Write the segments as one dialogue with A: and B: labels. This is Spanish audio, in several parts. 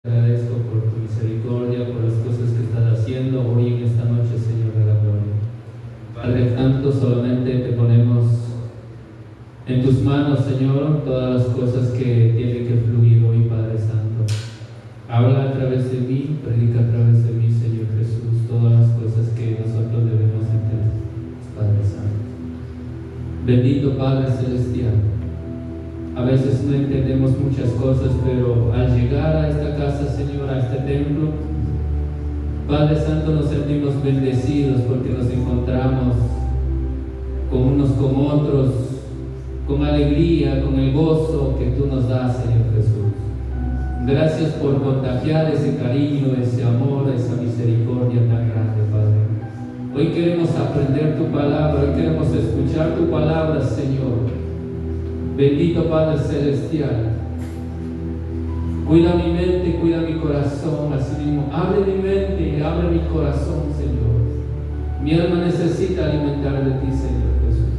A: Te agradezco por tu misericordia, por las cosas que estás haciendo hoy en esta noche, Señor de la gloria. Padre Santo, solamente te ponemos en tus manos, Señor, todas las cosas que tienen que fluir hoy, Padre Santo. Habla a través de mí, predica a través de mí, Señor Jesús, todas las cosas que nosotros debemos entender, Padre Santo. Bendito Padre Celestial. A veces no entendemos muchas cosas, pero al llegar a esta casa, Señor, a este templo, Padre Santo, nos sentimos bendecidos porque nos encontramos con unos con otros, con alegría, con el gozo que tú nos das, Señor Jesús. Gracias por contagiar ese cariño, ese amor, esa misericordia tan grande, Padre. Hoy queremos aprender tu palabra, hoy queremos escuchar tu palabra, Señor. Bendito Padre Celestial, cuida mi mente, cuida mi corazón, así mismo, abre mi mente, abre mi corazón, Señor. Mi alma necesita alimentar de ti, Señor Jesús.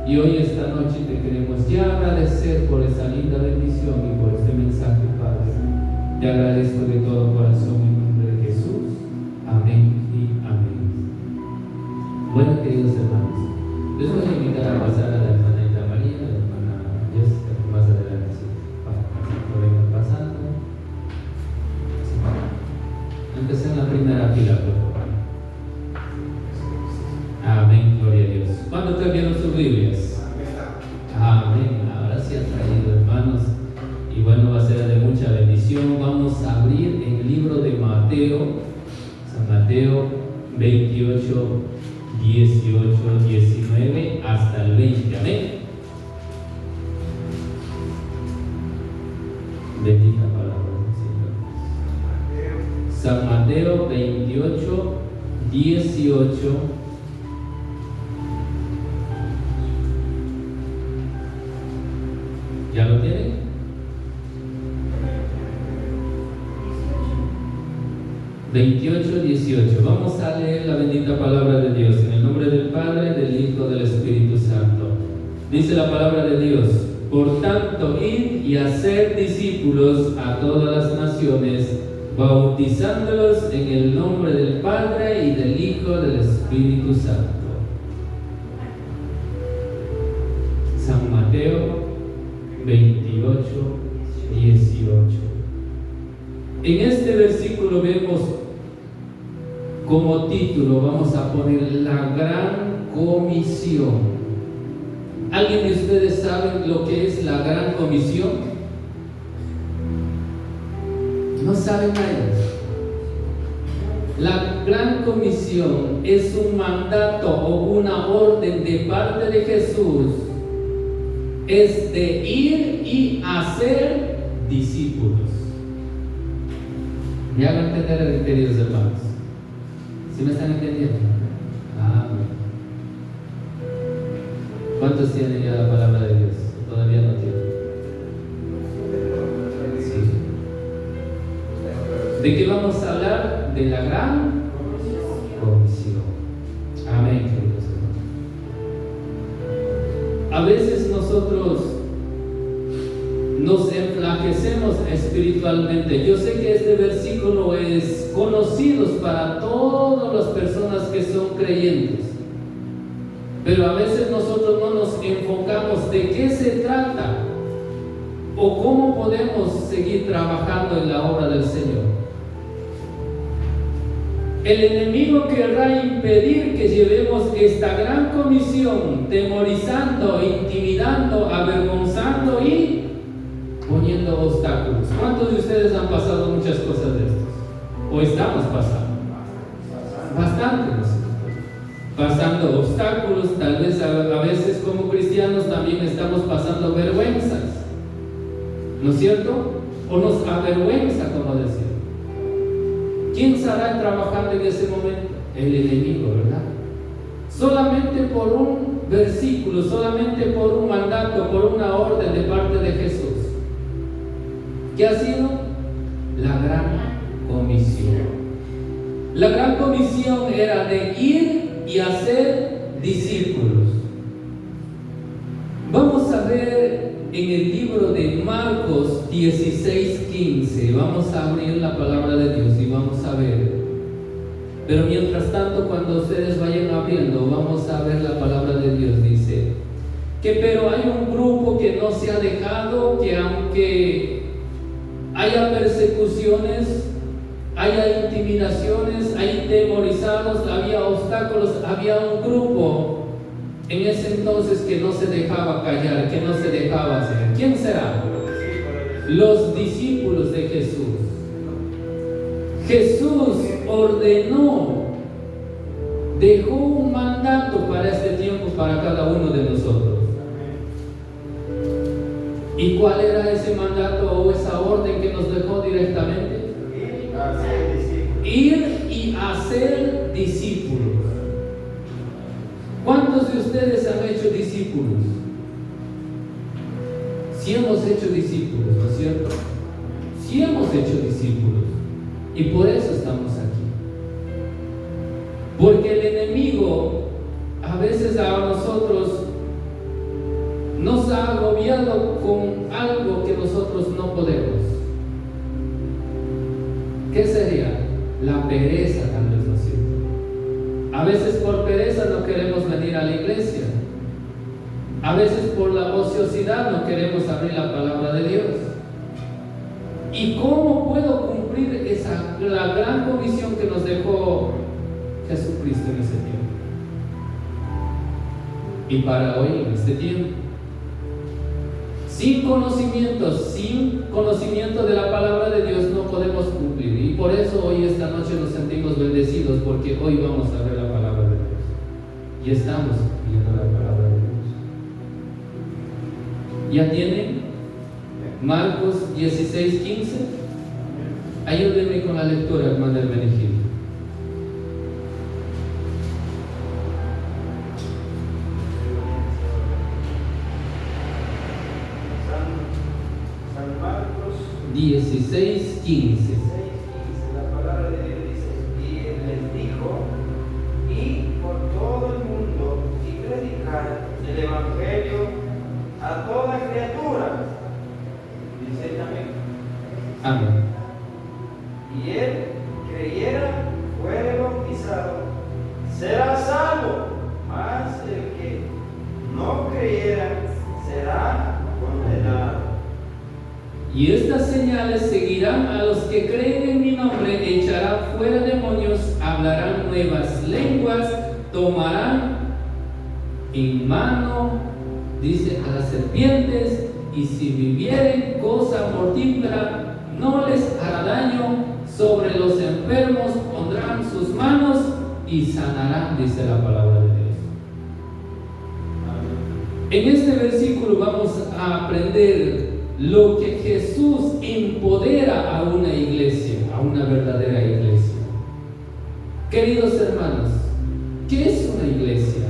A: Y hoy, esta noche, te queremos ya agradecer por esa linda bendición y por este mensaje, Padre. Te agradezco de todo corazón en nombre de Jesús. Amén y amén. Bueno, queridos hermanos, les voy a invitar a pasar a la hermana María, la hermana Jessica, más adelante, sí, vengan pasando. Empecé en la primera fila, por favor. Amén, gloria a Dios. ¿Cuántos trajeron sus Biblias? Amén. Ahora sí han traído, hermanos. Y bueno, va a ser de mucha bendición. Vamos a abrir el libro de Mateo, San Mateo 28, 18, 19 hasta el 20. Amén. Bendita palabra del Señor. San Mateo 28, 18. ¿Ya lo tienen? 28, 18. Vamos a leer la bendita palabra de Dios en el nombre del Padre, del Hijo, del Espíritu Santo. Dice la palabra de Dios: por tanto, id y haced discípulos a todas las naciones, bautizándolos en el nombre del Padre y del Hijo, del Espíritu Santo. San Mateo 28, 18. En este versículo vemos como título, vamos a poner la gran comisión. ¿Alguien de ustedes sabe lo que es la gran comisión? ¿No saben nada? La gran comisión es un mandato o una orden de parte de Jesús. Es de ir y hacer discípulos. ¿Me hago entender, queridos hermanos? ¿Sí me están entendiendo? Amén. ¿Cuántos tienen ya la palabra de Dios? ¿Todavía no tienen? Sí. ¿De qué vamos a hablar? De la gran comisión. Amén, queridos hermanos. A veces nosotros nos enflaquecemos espiritualmente. Yo sé que este versículo es conocido para todas las personas que son creyentes, pero a veces nosotros no nos enfocamos de qué se trata o cómo podemos seguir trabajando en la obra del Señor. El enemigo querrá impedir que llevemos esta gran comisión, temorizando, intimidando, avergonzando y poniendo obstáculos. ¿Cuántos de ustedes han pasado muchas cosas de estas? ¿O estamos pasando? Bastante, ¿no? Pasando obstáculos, tal vez a veces como cristianos también estamos pasando vergüenzas, ¿no es cierto? O nos avergüenza, como decía. ¿Quién estará trabajando en ese momento? El enemigo, ¿verdad? Solamente por un versículo, solamente por un mandato, por una orden de parte de Jesús. ¿Qué ha sido? La gran comisión. La gran comisión era de ir y hacer discípulos. Vamos a ver en el libro de Marcos 16:15. Vamos a abrir la palabra de Dios y vamos a ver. Pero mientras tanto, cuando ustedes vayan abriendo, vamos a ver la palabra de Dios. Dice que pero hay un grupo que no se ha dejado, que aunque haya persecuciones, haya intimidaciones, hay temorizados, había obstáculos, había un grupo en ese entonces que no se dejaba callar, que no se dejaba hacer. ¿Quién será? Los discípulos de Jesús. Jesús ordenó, dejó un mandato para este tiempo, para cada uno de nosotros. ¿Y cuál era ese mandato o esa orden que nos dejó directamente? Ir y hacer discípulos. ¿Cuántos de ustedes han hecho discípulos? Sí hemos hecho discípulos, ¿no es cierto? Sí hemos hecho discípulos. Y por eso estamos aquí. Porque el enemigo a veces a nosotros nos ha agobiado con algo que nosotros no podemos. ¿Qué sería? La pereza, tal vez, ¿no es cierto? A veces por pereza no queremos venir a la iglesia. A veces por la ociosidad no queremos abrir la palabra de Dios. ¿Y cómo puedo cumplir la gran comisión que nos dejó Jesucristo en ese tiempo? Y para hoy, en este tiempo, sin conocimiento de la palabra de Dios no podemos cumplir. Y por eso hoy, esta noche, nos sentimos bendecidos, porque hoy vamos a ver la palabra de Dios. Y estamos viendo la palabra de Dios. ¿Ya tienen? Marcos 16:15. Ayúdenme con la lectura, hermano Hermenegildo.
B: San Marcos
A: 16:15.
B: La palabra de Dios dice: y él les dijo, id por todo el mundo y predicar el evangelio a toda criatura. Dice también.
A: Amén.
B: Y él creyera, fuere bautizado, será salvo, mas el que no creyera será condenado.
A: Y estas señales seguirán a los que creen en mi nombre: echarán fuera demonios, hablarán nuevas lenguas, tomarán en mano, dice, a las serpientes, y si vivieren cosa mortífera no les hará daño, sobre los enfermos pondrán sus manos y sanarán, dice la palabra de Dios. En este versículo vamos a aprender lo que Jesús empodera a una iglesia, a una verdadera iglesia. Queridos hermanos, ¿qué es una iglesia?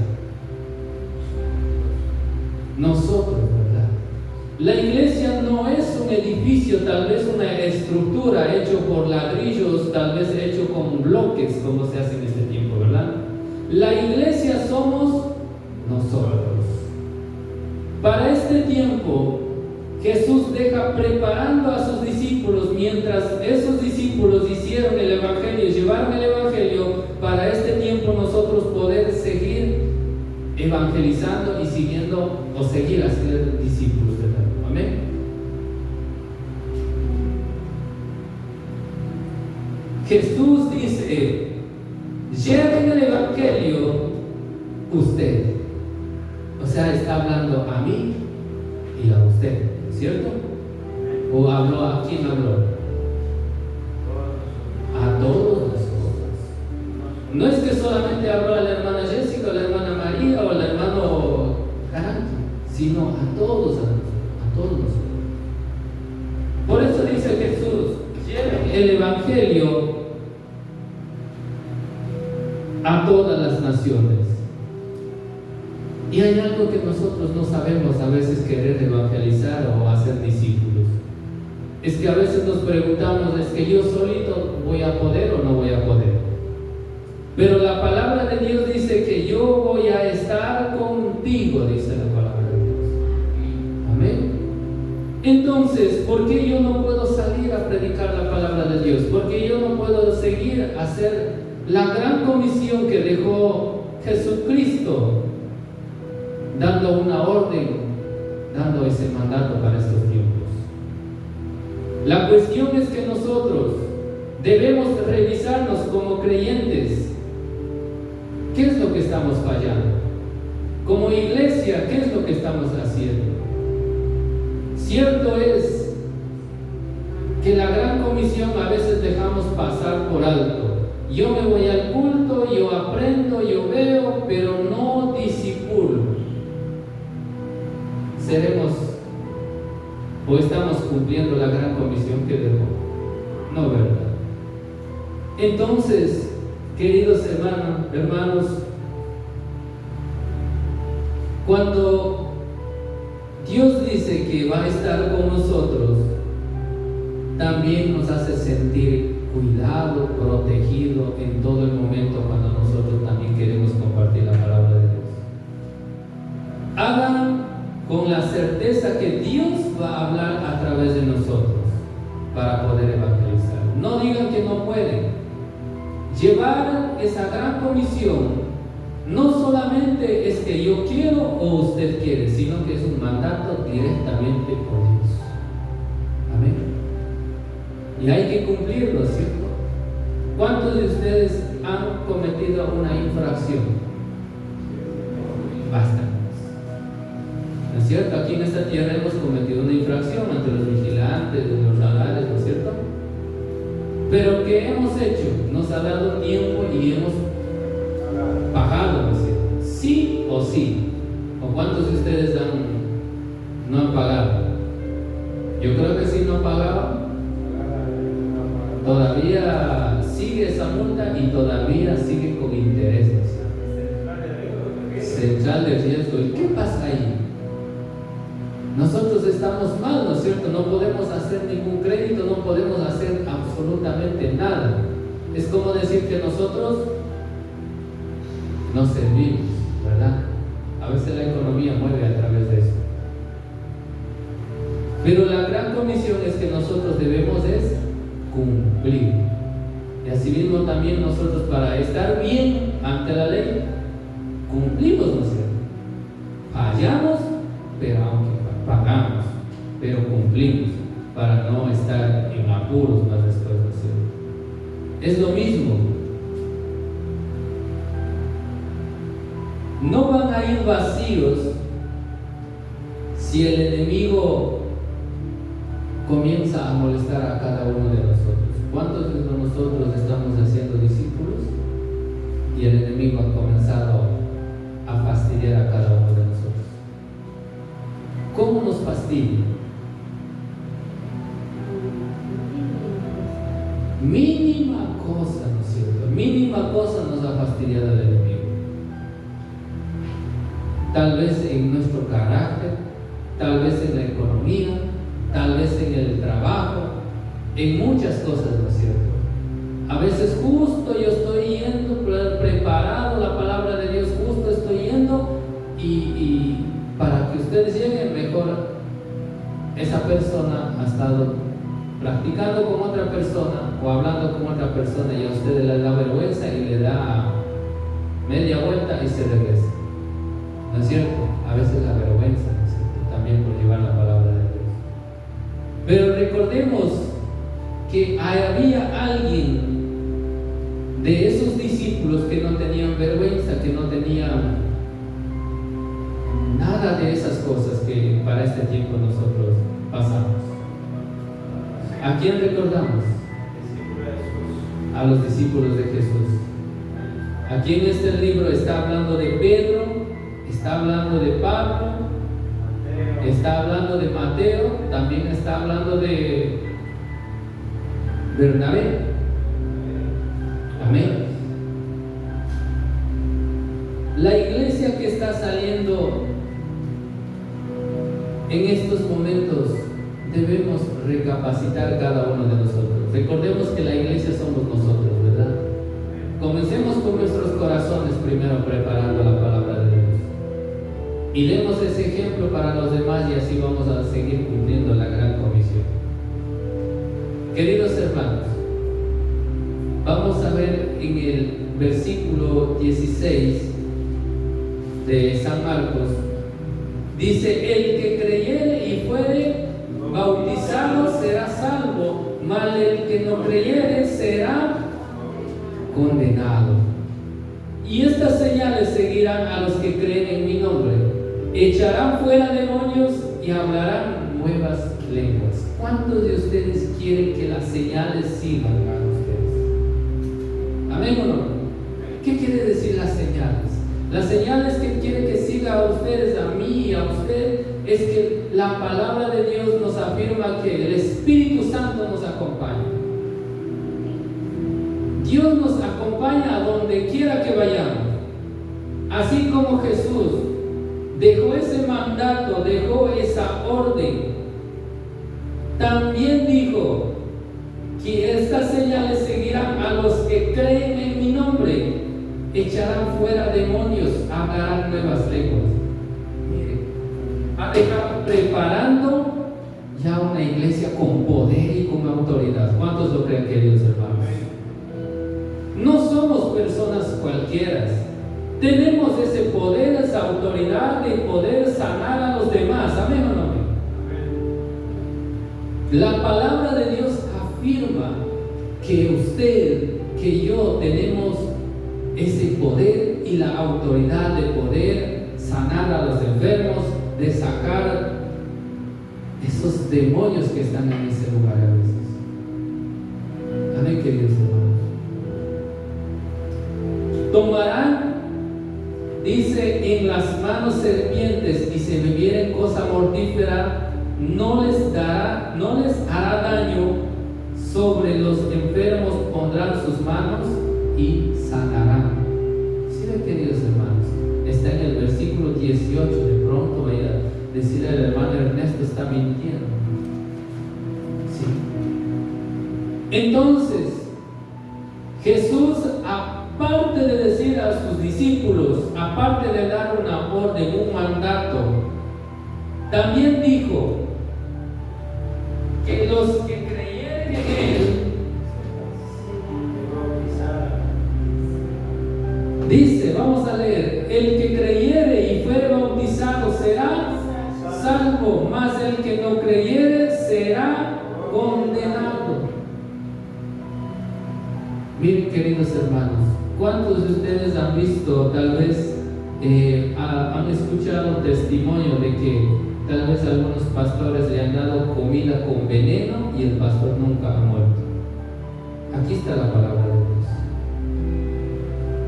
A: Nosotros, ¿verdad? La iglesia no es un edificio, tal vez una estructura hecho por ladrillos, tal vez hecho con bloques, como se hace en este tiempo, ¿verdad? La iglesia somos nosotros. Para este tiempo, Jesús deja preparando a sus discípulos, mientras esos discípulos hicieron el evangelio, llevaron el evangelio, para este tiempo nosotros poder seguir evangelizando y siguiendo o seguir a ser discípulos de Dios. Amén. Jesús dice: lleven el evangelio usted. O sea, está hablando a mí y a usted, ¿cierto? ¿O habló a quién habló? A todos nosotros. No es que solamente habló a la hermana Jessica, a la hermana María o al hermano Caranto, sino a todos nosotros. Por eso dice Jesús: lleven el evangelio a todas las naciones. Y hay algo que nosotros no sabemos a veces querer evangelizar o hacer discípulos. Es que a veces nos preguntamos: ¿es que yo solito voy a poder o no voy a poder? Pero la palabra de Dios dice que yo voy a estar contigo, dice la palabra de Dios. Amén. Entonces, ¿por qué yo no puedo salir a predicar la palabra de Dios? ¿Por qué yo no puedo seguir a hacer la gran comisión que dejó Jesucristo, dando una orden, dando ese mandato para estos tiempos? La cuestión es que nosotros debemos revisarnos como creyentes. ¿Qué es lo que estamos fallando? Como iglesia, ¿qué es lo que estamos haciendo? Cierto es que la gran comisión a veces dejamos pasar por alto. Yo me voy al culto, yo aprendo, yo veo, pero no disipulo. ¿Seremos o estamos cumpliendo la gran comisión que dejó? No, ¿verdad? Entonces, queridos hermanos, cuando Dios dice que va a estar con nosotros, también nos hace sentir cuidado, protegido en todo el momento cuando nosotros también queremos compartir la palabra de Dios. Hagan con la certeza que Dios va a hablar a través de nosotros para poder evangelizar. No digan que no pueden. Llevar esa gran comisión no solamente es que yo quiero o usted quiere, sino que es un mandato directamente por Dios. Amén. Y hay que cumplirlo, ¿cierto? ¿Cuántos de ustedes han cometido una infracción? Bastantes. ¿No es cierto? Aquí en esta tierra hemos cometido una infracción ante los vigilantes, los radares, ¿no es cierto? Pero ¿qué hemos hecho? Nos ha dado tiempo y hemos pagado, ¿no es cierto? Sí o sí. ¿O cuántos de ustedes no han pagado? Yo creo que sí no han pagado. Todavía sigue esa multa y todavía sigue con intereses. Central de riesgo. ¿Y qué pasa ahí? Nosotros estamos mal, ¿no es cierto? No podemos hacer ningún crédito, no podemos hacer absolutamente nada. Es como decir que nosotros no servimos, ¿verdad? A veces la economía mueve a través de eso. Pero la gran comisión es que nosotros debemos es cumplir. Y así mismo también nosotros, para estar bien ante la ley, cumplimos, ¿no es cierto? Fallamos, pero aunque pagamos, pero cumplimos para no estar en apuros más después, ¿no es cierto? Es lo mismo. No van a ir vacíos si el enemigo comienza a molestar a cada uno de nosotros. ¿Cuántos de nosotros estamos haciendo discípulos y el enemigo ha comenzado a fastidiar a cada uno de nosotros? ¿Cómo nos fastidia? Mínima cosa, ¿no es cierto? Mínima cosa nos ha fastidiado el enemigo. Tal vez en nuestro carácter, tal vez en la economía, tal vez en el trabajo, en muchas cosas, ¿no es cierto? A veces justo yo estoy yendo, preparado la palabra de Dios, justo estoy yendo y para que ustedes lleguen mejor, esa persona ha estado practicando con otra persona o hablando con otra persona y a ustedes les da vergüenza y le da media vuelta y se regresa. ¿No es cierto? A veces la vergüenza, ¿no es cierto? También por llevar la palabra de Dios. Pero recordemos que había alguien de esos discípulos que no tenían vergüenza, que no tenían nada de esas cosas que para este tiempo nosotros pasamos. ¿A quién recordamos? A los discípulos de Jesús. Aquí en este libro está hablando de Pedro, está hablando de Pablo, está hablando de Mateo, también está hablando de Bernabé. Amén. La iglesia que está saliendo en estos momentos, debemos recapacitar cada uno de nosotros. Recordemos que la iglesia somos nosotros, ¿verdad? Comencemos con nuestros corazones primero preparando la palabra de Dios. y demos ese ejemplo para los demás, y así vamos a seguir cumpliendo la gran comisión. Queridos hermanos, vamos a ver en el versículo 16 de San Marcos. Dice: el que creyere y fuere bautizado será salvo, mas el que no creyere será condenado. Y estas señales seguirán a los que creen en mi nombre: echarán fuera demonios y hablarán nuevas lenguas. ¿Cuántos de ustedes quieren que las señales sigan a ustedes? ¿Amén o no? ¿Qué quiere decir las señales? Las señales que quiere que siga a ustedes, a mí y a usted, es que la palabra de Dios nos afirma que el Espíritu Santo nos acompaña. Dios nos acompaña a donde quiera que vayamos. Así como Jesús dejó ese mandato, dejó esa orden, también dijo que estas señales seguirán a los que creen en mi nombre: echarán fuera demonios, hablarán nuevas lenguas. Mire, ha dejado preparando ya una iglesia con poder y con autoridad. ¿Cuántos lo creen, queridos hermanos? No somos personas cualquiera. Tenemos ese poder, esa autoridad de poder sanar a los demás. ¿Amén o no? La palabra de Dios afirma que usted, que yo tenemos ese poder y la autoridad de poder sanar a los enfermos, de sacar esos demonios que están en ese lugar a veces. Amén, queridos hermanos. Tomarán, dice, en las manos serpientes, y si bebieren cosa mortífera, no les hará daño. Sobre los enfermos pondrán sus manos y sanarán. ¿Sí ven, queridos hermanos? Está en el versículo 18. De pronto vaya a decir al hermano Ernesto: está mintiendo. ¿Sí? Entonces, Jesús, aparte de decir a sus discípulos, aparte de dar una orden, un mandato, también dijo que los que creyeren en Él, dice, vamos a leer: el que creyere y fuere bautizado será salvo, mas el que no creyere será condenado. Miren, queridos hermanos, ¿cuántos de ustedes han visto, tal vez han escuchado testimonio de que tal vez algunos pastores le han dado comida con veneno y el pastor nunca ha muerto? Aquí está la palabra de Dios.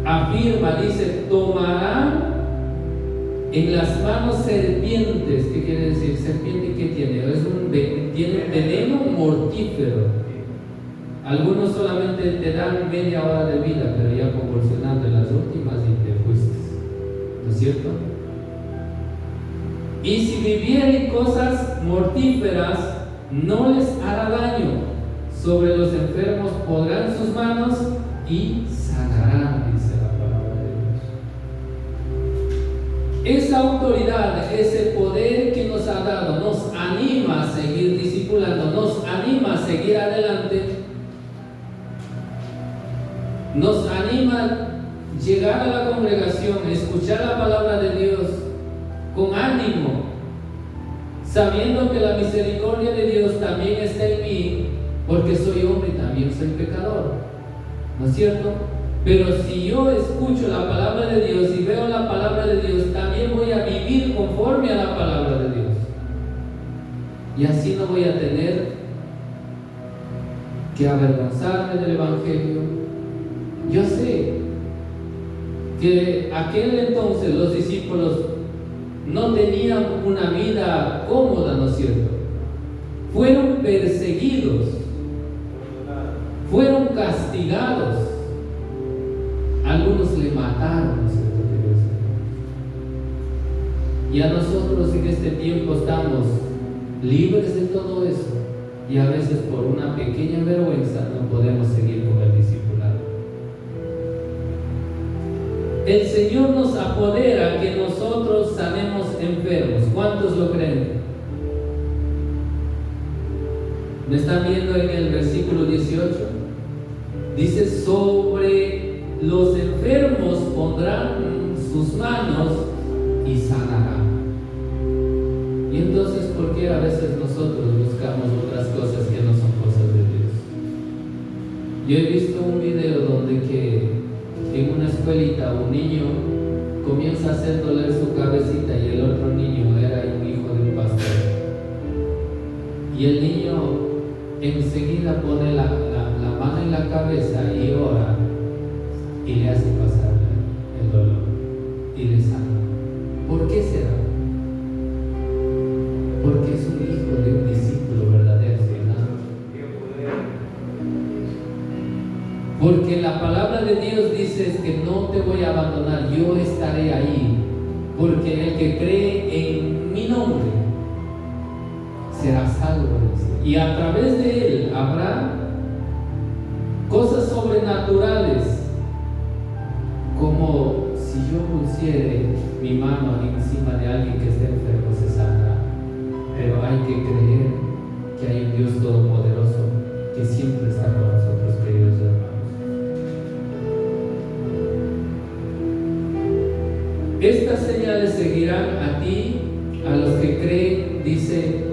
A: Afirma, dice: tomarán en las manos serpientes. ¿Qué quiere decir? ¿Serpiente qué tiene? Tiene veneno mortífero. Algunos solamente te dan media hora de vida, pero ya convulsionando en las últimas y te fuiste. ¿No es cierto? Y si vivieren cosas mortíferas, no les hará daño. Sobre los enfermos pondrán sus manos y sanarán, dice la palabra de Dios. Esa autoridad, ese poder que nos ha dado, nos anima a seguir discipulando, nos anima a seguir adelante, nos anima a llegar a la congregación, escuchar la palabra de Dios con ánimo, sabiendo que la misericordia de Dios también está en mí, porque soy hombre y también soy pecador, ¿no es cierto? Pero si yo escucho la palabra de Dios y veo la palabra de Dios, también voy a vivir conforme a la palabra de Dios, y así no voy a tener que avergonzarme del Evangelio. Yo sé que aquel entonces los discípulos no tenían una vida cómoda, ¿no es cierto? Fueron perseguidos, fueron castigados, algunos le mataron, ¿no es cierto? Y a nosotros en este tiempo estamos libres de todo eso, y a veces por una pequeña vergüenza no podemos seguir con el discipulado. El Señor nos apodera que nosotros nosotros sanemos enfermos. ¿Cuántos lo creen? ¿Me están viendo en el versículo 18? Dice, sobre los enfermos pondrán sus manos y sanarán. Y entonces, ¿por qué a veces nosotros buscamos otras cosas que no son cosas de Dios? Yo he visto un video donde que en una escuelita un niño comienza a hacer doler su cabecita y el otro niño era un hijo de un pastor. Y el niño enseguida pone la mano en la cabeza y ora y le hace pasar el dolor y le sana. ¿Por qué será? Porque es un hijo de un discípulo verdadero, ¿no? Porque la palabra de Dios dice que no te voy a abandonar, yo estaré ahí. Porque el que cree en mi nombre será salvo. Y a través de él habrá cosas sobrenaturales, como si yo pusiere mi mano encima de alguien que esté enfermo, se sanará. Pero hay que creer que hay un Dios todopoderoso que siempre está con nosotros, queridos hermanos. Estas señales seguirán a ti, a los que creen, dice.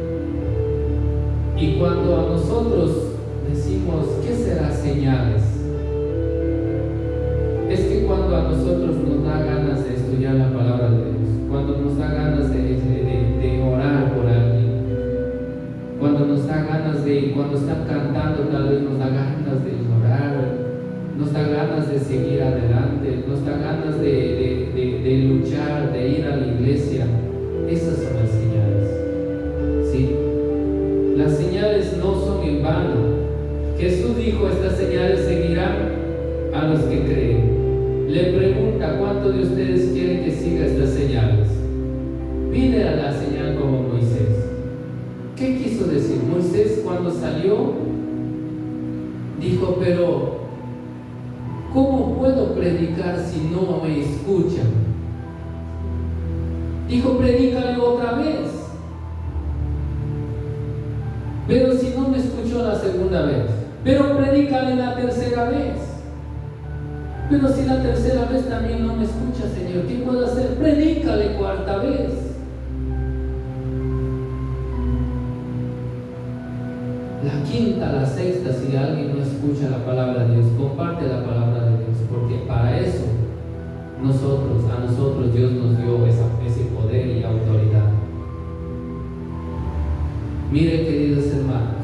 A: Y cuando a nosotros decimos, ¿qué será señales? Es que cuando a nosotros nos da ganas de estudiar la palabra de Dios, cuando nos da ganas de orar por alguien, cuando nos da ganas cuando están cantando, tal vez nos da ganas de orar, nos da ganas de seguir adelante, nos da ganas de luchar, de ir a la iglesia. Esas son las señales, ¿sí? Las señales no son en vano. Jesús dijo, estas señales seguirán a los que creen. Le pregunta, ¿cuántos de ustedes quieren que siga estas señales? Pide a la señal como Moisés. ¿Qué quiso decir? Moisés cuando salió dijo, pero ¿cómo puedo predicar si no me escuchan? Dijo, predícale otra vez. Pero si no me escuchó la segunda vez, pero predícale la tercera vez. Pero si la tercera vez también no me escucha, Señor, ¿qué puedo hacer? Predícale cuarta vez. La quinta, la sexta, si alguien no escucha la palabra de Dios, comparte la palabra de Dios, porque para eso a nosotros Dios nos dio ese poder y autoridad. Mire, queridos hermanos,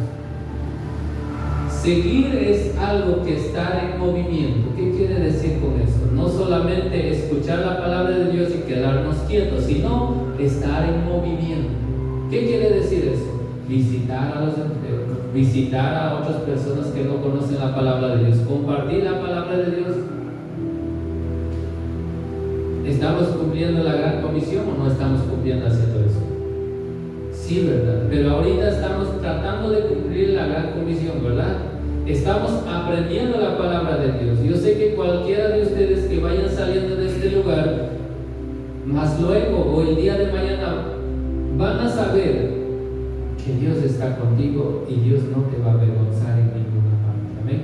A: seguir es algo que estar en movimiento. ¿Qué quiere decir con esto? No solamente escuchar la palabra de Dios y quedarnos quietos, sino estar en movimiento. ¿Qué quiere decir eso? Visitar a los enfermos, visitar a otras personas que no conocen la palabra de Dios, compartir la palabra de Dios. ¿Estamos cumpliendo la gran comisión o no estamos cumpliendo haciendo eso? Sí, ¿verdad? Pero ahorita estamos tratando de cumplir la gran comisión, ¿verdad? Estamos aprendiendo la palabra de Dios. Yo sé que cualquiera de ustedes que vayan saliendo de este lugar, más luego o el día de mañana, van a saber que Dios está contigo y Dios no te va a avergonzar en ninguna parte. Amén.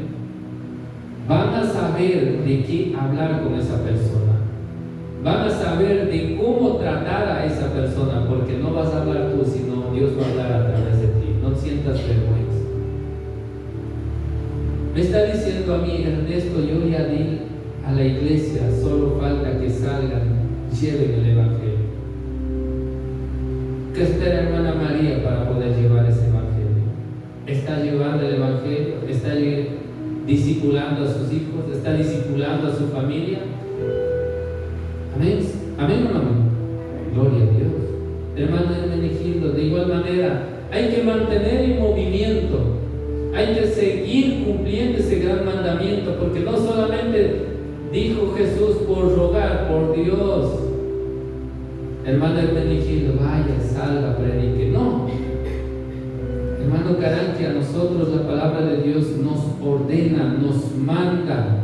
A: Van a saber de qué hablar con esa persona. Van a saber de cómo tratar a esa persona, porque no vas a hablar tú, sino Dios va a hablar a través de ti. No sientas vergüenza. Me está diciendo a mí, Ernesto, yo ya di a la iglesia, solo falta que salgan, lleven el evangelio. ¿Qué espera hermana María para poder llevar ese evangelio? ¿Está llevando el evangelio? ¿Está discipulando a sus hijos? ¿Está discipulando a su familia? Amén. Amén o no amén. Gloria a Dios. Hermano Hermenegildo, de igual manera, hay que mantener en movimiento. Hay que seguir cumpliendo ese gran mandamiento, porque no solamente dijo Jesús por rogar por Dios, hermano Hermenegildo, vaya, salga, predique. No. Hermano Caranqui, a nosotros la palabra de Dios nos ordena, nos manda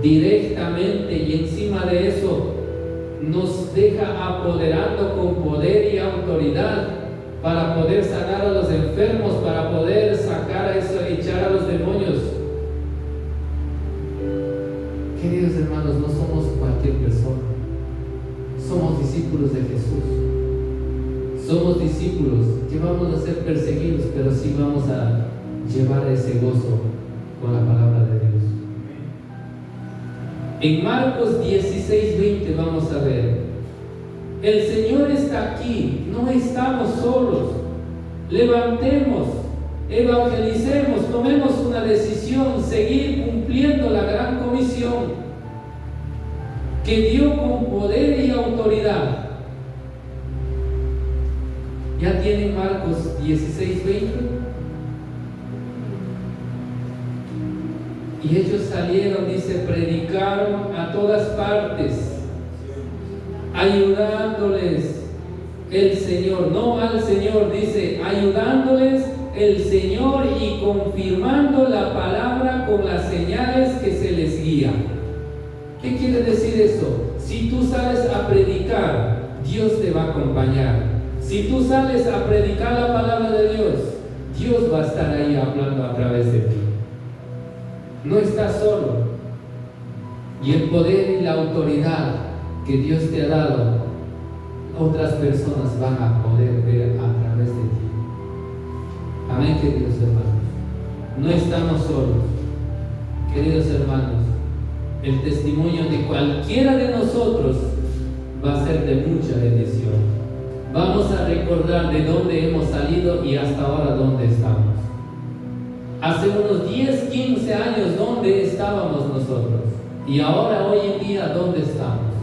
A: directamente, y encima de eso nos deja apoderando con poder y autoridad para poder sanar a los enfermos, para poder sacar a eso, echar a los demonios. Queridos hermanos, no somos cualquier persona, somos discípulos de Jesús, somos discípulos que vamos a ser perseguidos, pero sí vamos a llevar ese gozo con la palabra de Dios. En Marcos 16:20 vamos a ver: el Señor está aquí, no estamos solos. Levantemos, evangelicemos, tomemos una decisión, seguir cumpliendo la gran comisión que dio con poder y autoridad. ¿Ya tienen Marcos 16:20? Y ellos salieron, dice, predicaron a todas partes, ayudándoles el Señor, no al Señor, dice, ayudándoles el Señor y confirmando la palabra con las señales que se les guía. ¿Qué quiere decir eso? Si tú sales a predicar, Dios te va a acompañar. Si tú sales a predicar la palabra de Dios, Dios va a estar ahí hablando a través de ti. No estás solo. Y el poder y la autoridad que Dios te ha dado, otras personas van a poder ver a través de ti. Amén, queridos hermanos. No estamos solos. Queridos hermanos, el testimonio de cualquiera de nosotros va a ser de mucha bendición. Vamos a recordar de dónde hemos salido y hasta ahora dónde estamos. Hace unos 10, 15 años, ¿dónde estábamos nosotros? Y ahora, hoy en día, ¿dónde estamos?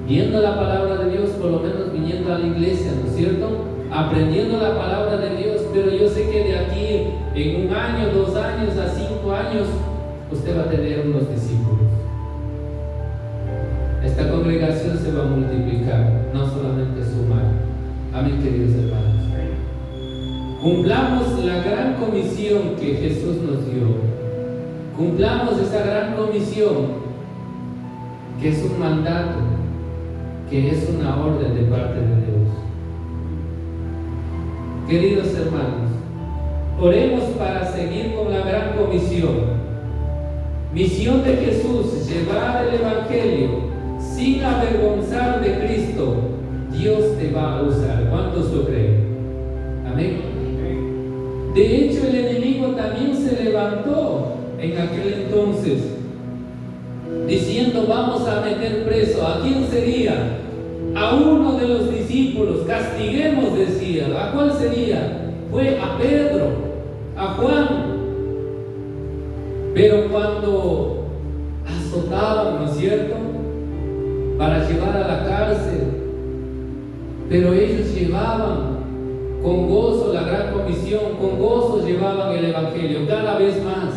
A: Viendo la palabra de Dios, por lo menos viniendo a la iglesia, ¿no es cierto? Aprendiendo la palabra de Dios, pero yo sé que de aquí, en 1 año, 2 años, a 5 años, usted va a tener unos discípulos. Esta congregación se va a multiplicar, no solamente sumar. Amén, queridos hermanos. Cumplamos la gran comisión que Jesús nos dio. Cumplamos esa gran comisión que es un mandato, que es una orden de parte de Dios. Queridos hermanos, oremos para seguir con la gran comisión. Misión de Jesús: llevar el Evangelio sin avergonzar de Cristo. Dios te va a usar. ¿Cuántos lo creen? Amén. De hecho, el enemigo también se levantó en aquel entonces, diciendo: vamos a meter preso. ¿A quién sería? A uno de los discípulos. Castiguemos, decía. ¿A cuál sería? Fue a Pedro, a Juan. Pero cuando azotaban, ¿no es cierto?, para llevar a la cárcel, pero ellos llevaban con gozo la gran comisión, con gozo llevaban el Evangelio cada vez más.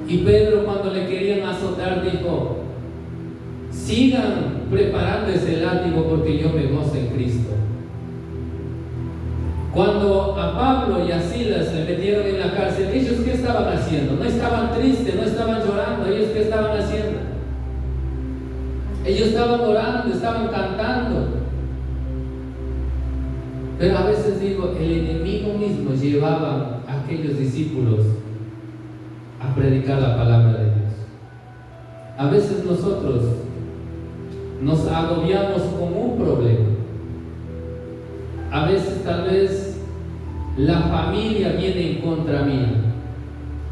A: Y Pedro, cuando le querían azotar, dijo: sigan preparando ese látigo porque yo me gozo en Cristo. Cuando a Pablo y a Silas le metieron en la cárcel, ¿ellos qué estaban haciendo? No estaban tristes, no estaban llorando. ¿Ellos qué estaban haciendo? Ellos estaban orando, estaban cantando. Pero a veces digo, el enemigo mismo llevaba a aquellos discípulos a predicar la palabra de Dios. A veces nosotros nos agobiamos con un problema. A veces tal vez la familia viene en contra mía,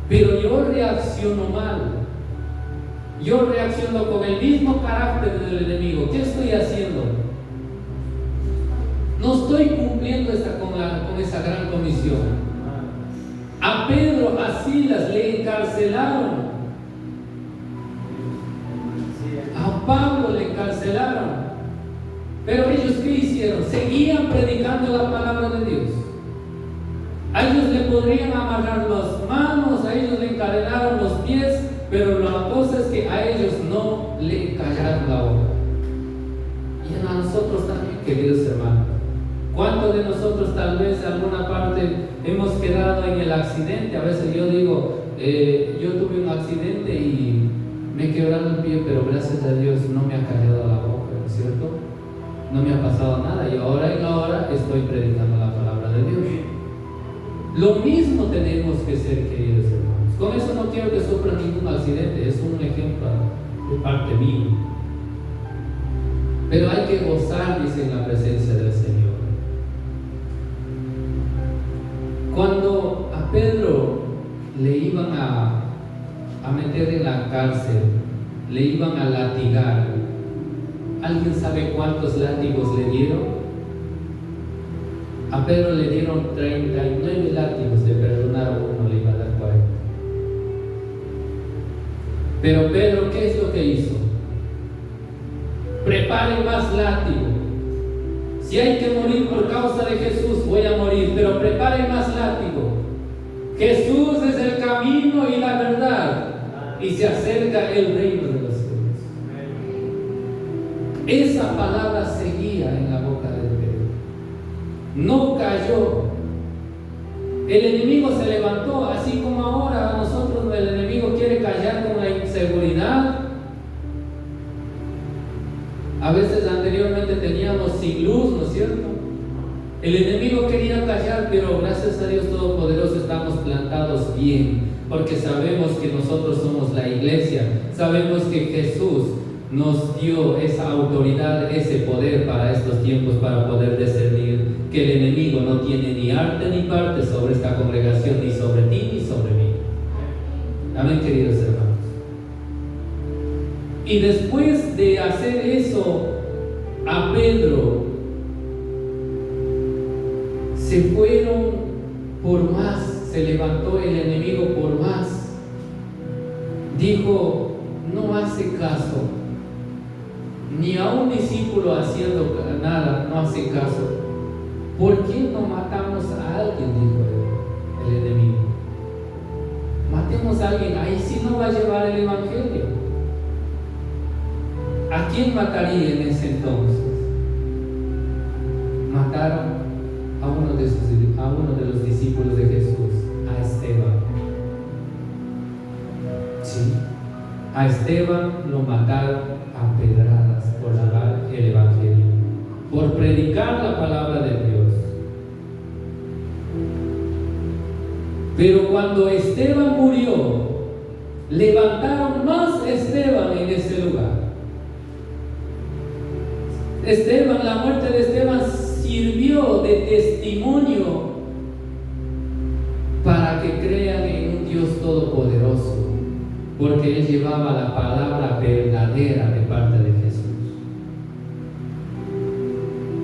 A: pero yo reacciono mal. Yo reacciono con el mismo carácter del enemigo. ¿Qué estoy haciendo? No estoy cumpliendo con esa gran comisión. A Pedro, a Silas le encarcelaron. A Pablo le encarcelaron. Pero ellos, ¿qué hicieron? Seguían predicando la palabra de Dios. A ellos le podrían amarrar las manos, a ellos le encadenaron los pies, pero la cosa es que a ellos no le callaron la boca. Y a nosotros también, queridos hermanos. ¿Cuántos de nosotros tal vez en alguna parte hemos quedado en el accidente? A veces yo digo, yo tuve un accidente y me he quebrado el pie, pero gracias a Dios no me ha callado la boca, ¿no es cierto? No me ha pasado nada y ahora en la hora estoy predicando la palabra de Dios. Lo mismo tenemos que ser, queridos hermanos. Con eso no quiero que sufra ningún accidente, es un ejemplo de parte mía. Pero hay que gozar, dice, en la presencia del Señor. Cuando a Pedro le iban a meter en la cárcel, le iban a latigar, ¿alguien sabe cuántos látigos le dieron? A Pedro le dieron 39 látigos, de perdonar a uno le iba a dar 40. Pero Pedro, ¿qué es lo que hizo? Preparen más látigo. Si hay que morir por causa de Jesús, voy a morir, pero preparen más látigo. Jesús es el camino y la verdad, y se acerca el reino de los cielos. Esa palabra seguía en la boca de Pedro. No cayó. El enemigo se levantó, así como ahora a nosotros el enemigo quiere callar con la inseguridad. A veces anteriormente teníamos sin luz, ¿no es cierto? El enemigo quería callar, pero gracias a Dios Todopoderoso estamos plantados bien, porque sabemos que nosotros somos la iglesia, sabemos que Jesús nos dio esa autoridad, ese poder para estos tiempos, para poder discernir que el enemigo no tiene ni arte ni parte sobre esta congregación, ni sobre ti ni sobre mí. Amén, queridos hermanos. Y después de hacer eso a Pedro, se fueron por más, se levantó el enemigo por más. Dijo, no hace caso, ni a un discípulo haciendo nada, no hace caso. ¿Por qué no matamos a alguien? Dijo el enemigo. Matemos a alguien, ahí sí no va a llevar el evangelio. ¿A quién mataría en ese entonces? Mataron a uno de los discípulos de Jesús, a Esteban. Sí, a Esteban lo mataron a pedradas por llevar el evangelio, por predicar la palabra de Dios. Pero cuando Esteban murió, levantaron más Esteban en ese lugar. Esteban, la muerte de Esteban sirvió de testimonio para que crean en un Dios todopoderoso, porque él llevaba la palabra verdadera de parte de Jesús.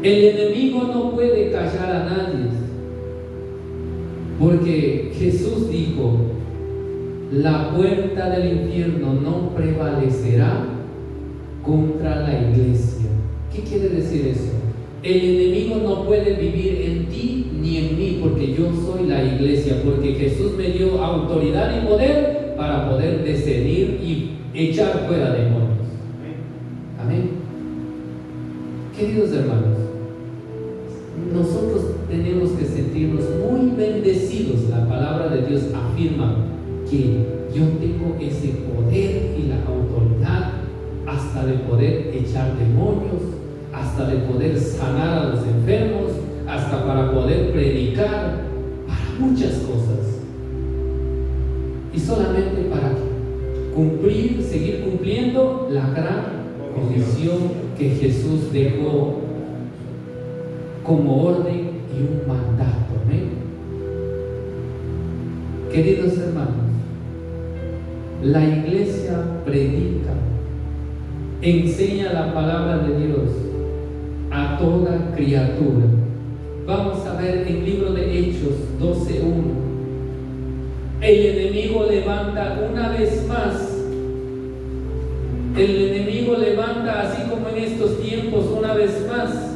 A: El enemigo no puede callar a nadie, porque Jesús dijo, la puerta del infierno no prevalecerá contra la iglesia. ¿Qué quiere decir eso? El enemigo no puede vivir en ti ni en mí, porque yo soy la iglesia, porque Jesús me dio autoridad y poder para poder discernir y echar fuera demonios. Amén. Queridos hermanos, nosotros tenemos que sentirnos muy bendecidos. La palabra de Dios afirma que yo tengo ese poder y la autoridad hasta de poder echar demonios, hasta de poder sanar a los enfermos, hasta para poder predicar, para muchas cosas. Y solamente para cumplir, seguir cumpliendo la gran comisión que Jesús dejó como orden y un mandato. ¿Amén? Queridos hermanos, la iglesia predica, enseña la palabra de Dios a toda criatura. Vamos a ver en el libro de Hechos 12:1. El enemigo levanta una vez más. El enemigo levanta, así como en estos tiempos, una vez más.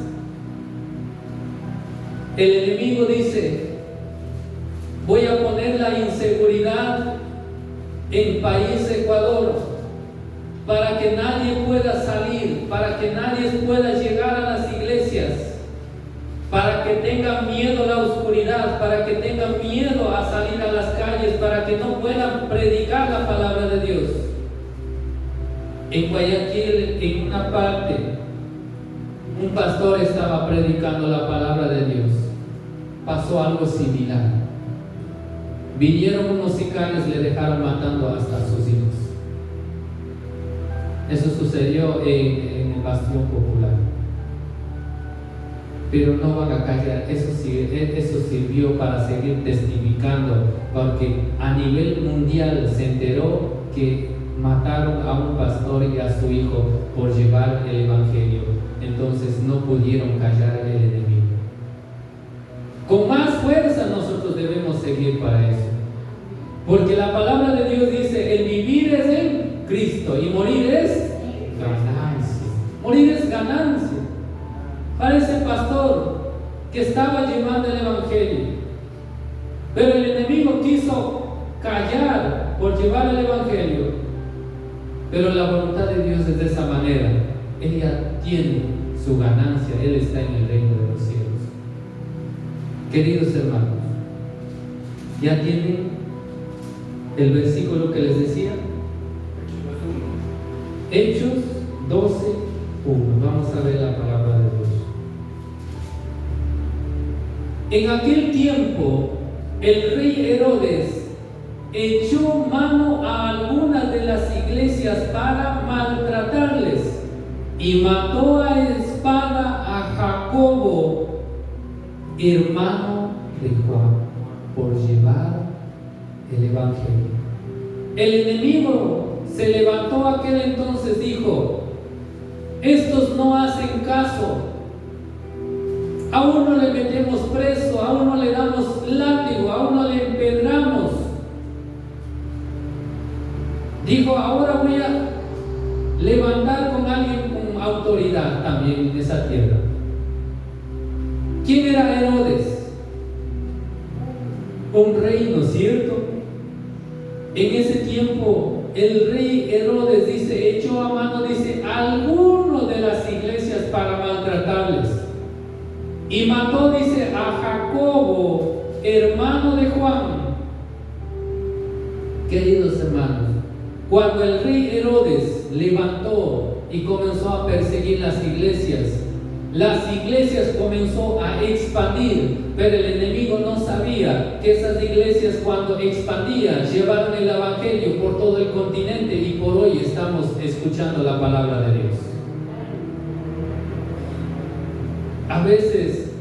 A: El enemigo dice, voy a poner la inseguridad en país Ecuador, para que nadie pueda salir, para que nadie pueda llegar a las iglesias, para que tengan miedo a la oscuridad, para que tengan miedo a salir a las calles, para que no puedan predicar la palabra de Dios. En Guayaquil, en una parte, un pastor estaba predicando la palabra de Dios. Pasó algo similar. Vinieron unos sicarios, le dejaron matando hasta a sus hijos. Eso sucedió en el Bastión Popular. Pero no van a callar, eso sirvió para seguir testificando, porque a nivel mundial se enteró que mataron a un pastor y a su hijo por llevar el evangelio. Entonces no pudieron callar el enemigo. Con más fuerza nosotros debemos seguir para eso, porque la palabra de Dios dice: el vivir es en Cristo y morir es ganancia. Morir es ganancia. Para ese pastor que estaba llevando el evangelio, pero el enemigo quiso callar por llevar el evangelio. Pero la voluntad de Dios es de esa manera. Él ya tiene su ganancia, Él está en el reino de los cielos. Queridos hermanos, ¿ya tienen el versículo que les decía? Hechos 12:1. Vamos a ver la palabra de Dios. En aquel tiempo, el rey Herodes echó mano a algunas de las iglesias para maltratarles y mató a espada a Jacobo, hermano de Juan, por llevar el evangelio. El enemigo se levantó aquel entonces, dijo: estos no hacen caso, a uno le metemos preso, a uno le damos látigo, a uno le empedramos. Dijo: ahora voy a levantar con alguien con autoridad también en esa tierra. ¿Quién era Herodes? Un rey, ¿no es cierto? En ese tiempo el rey Herodes, dice, echó a mano, dice, a algunos de las iglesias para maltratarles. Y mató, dice, a Jacobo, hermano de Juan. Queridos hermanos, cuando el rey Herodes levantó y comenzó a perseguir las iglesias comenzó a expandir, pero el enemigo no sabía que esas iglesias, cuando expandían, llevaron el evangelio por todo el continente, y por hoy estamos escuchando la palabra de Dios. A veces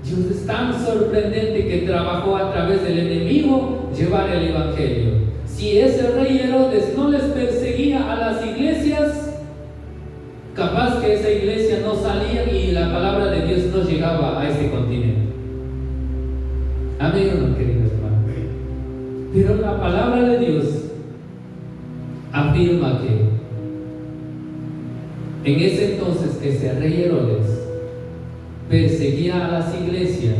A: Dios es tan sorprendente que trabajó a través del enemigo llevar el evangelio. Si ese rey Herodes no les perseguía a las iglesias, capaz que esa iglesia no salía y la palabra de Dios no llegaba a ese continente. Amén o no, queridos hermanos. Pero la palabra de Dios afirma que en ese entonces ese rey Herodes perseguía a las iglesias,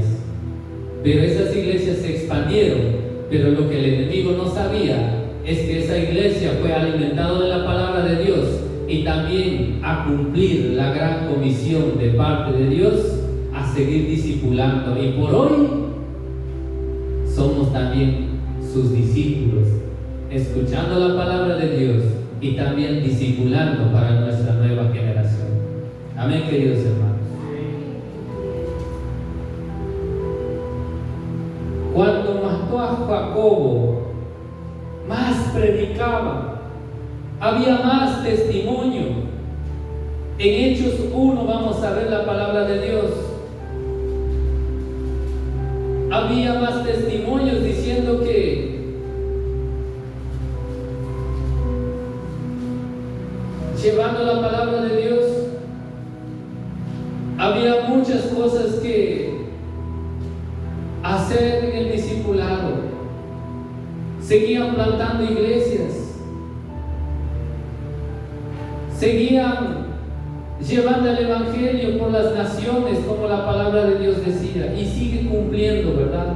A: pero esas iglesias se expandieron. Pero lo que el enemigo no sabía es que esa iglesia fue alimentada de la palabra de Dios y también a cumplir la gran comisión de parte de Dios a seguir discipulando. Y por hoy somos también sus discípulos, escuchando la palabra de Dios y también discipulando para nuestra nueva generación. Amén, queridos hermanos. Cuando mató a Jacobo, más predicaba, había más testimonio. En Hechos 1 vamos a ver la palabra de Dios. Había más testimonios diciendo que llevando la palabra de Dios, había muchas cosas que hacer en el discipulado. Seguían plantando iglesias, seguían llevando el evangelio por las naciones, como la palabra de Dios decía, y sigue cumpliendo, ¿verdad?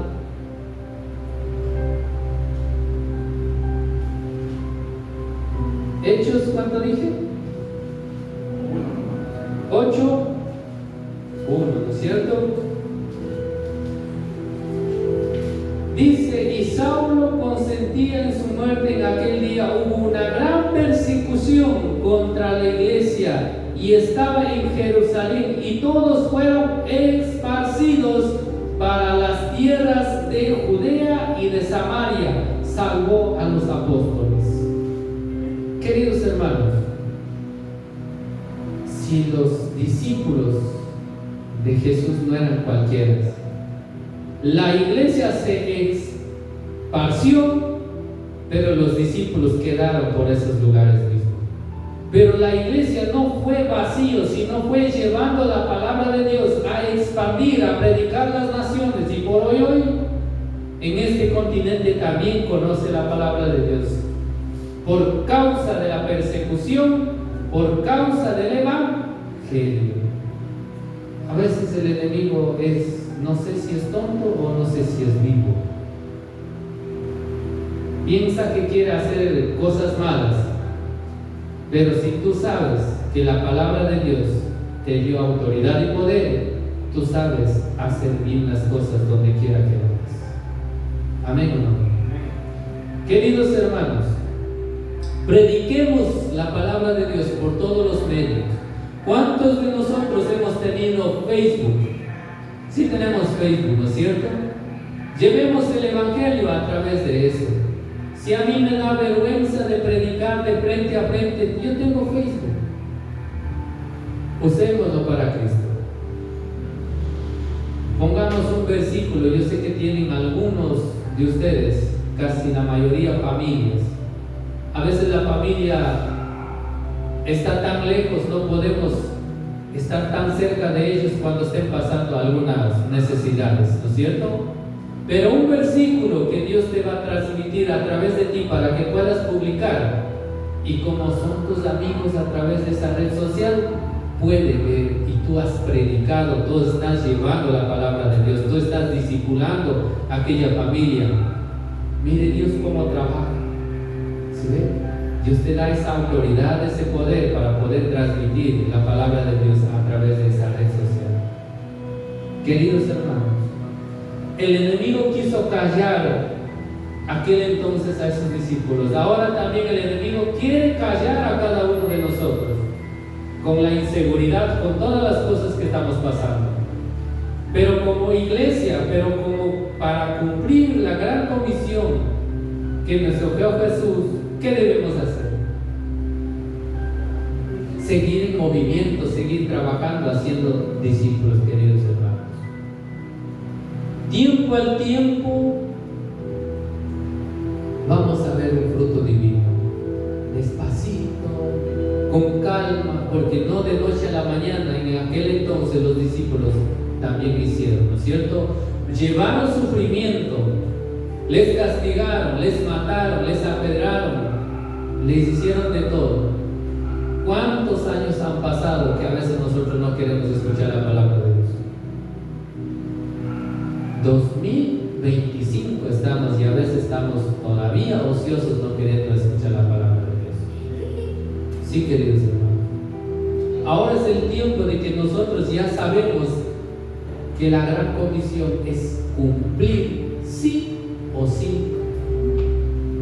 A: Hechos, ¿cuánto dije? 8:1, ¿no es cierto? Dice: y Saulo consentía en su muerte. En aquel día hubo una gran persecución contra y estaba en Jerusalén, y todos fueron esparcidos para las tierras de Judea y de Samaria, salvó a los apóstoles. Queridos hermanos, si los discípulos de Jesús no eran cualquiera, la iglesia se esparció, pero los discípulos quedaron por esos lugares mismos. Pero la iglesia no fue vacío, sino fue llevando la palabra de Dios a expandir, a predicar las naciones. Y por hoy en este continente también conoce la palabra de Dios. Por causa de la persecución, por causa del evangelio. A veces el enemigo es, no sé si es tonto o no sé si es vivo. Piensa que quiere hacer cosas malas, pero si tú sabes que la palabra de Dios te dio autoridad y poder, tú sabes hacer bien las cosas donde quiera que vayas. Amén o no. Queridos hermanos, prediquemos la palabra de Dios por todos los medios. ¿Cuántos de nosotros hemos tenido Facebook? Sí tenemos Facebook, ¿no es cierto? Llevemos el evangelio a través de eso. Si a mí me da vergüenza de predicar de frente a frente, yo tengo Facebook. Usémoslo para Cristo. Pongamos un versículo. Yo sé que tienen algunos de ustedes, casi la mayoría, familias. A veces la familia está tan lejos, no podemos estar tan cerca de ellos cuando estén pasando algunas necesidades, ¿no es cierto? Pero un versículo que Dios te va a transmitir a través de ti para que puedas publicar, y como son tus amigos a través de esa red social, puede ver, y tú has predicado, tú estás llevando la palabra de Dios, tú estás discipulando a aquella familia. Mire Dios cómo trabaja. ¿Sí ve? Dios te da esa autoridad, ese poder para poder transmitir la palabra de Dios a través de esa red social. Queridos hermanos, el enemigo quiso callar aquel entonces a esos discípulos. Ahora también el enemigo quiere callar a cada uno de nosotros con la inseguridad, con todas las cosas que estamos pasando. Pero como iglesia, pero como para cumplir la gran comisión que nos ofreció Jesús, ¿qué debemos hacer? Seguir en movimiento, seguir trabajando, haciendo discípulos, queridos hermanos. Tiempo al tiempo vamos a ver un fruto divino, despacito, con calma, porque no de noche a la mañana. En aquel entonces los discípulos también hicieron, ¿no es cierto? Llevaron sufrimiento, les castigaron, les mataron, les apedraron, les hicieron de todo. ¿Cuántos años han pasado que a veces nosotros no queremos escuchar la palabra de Dios? 2025 estamos y a veces estamos todavía ociosos, no queriendo escuchar la palabra de Dios. Sí, queridos hermanos, ahora es el tiempo de que nosotros ya sabemos que la gran comisión es cumplir sí o sí,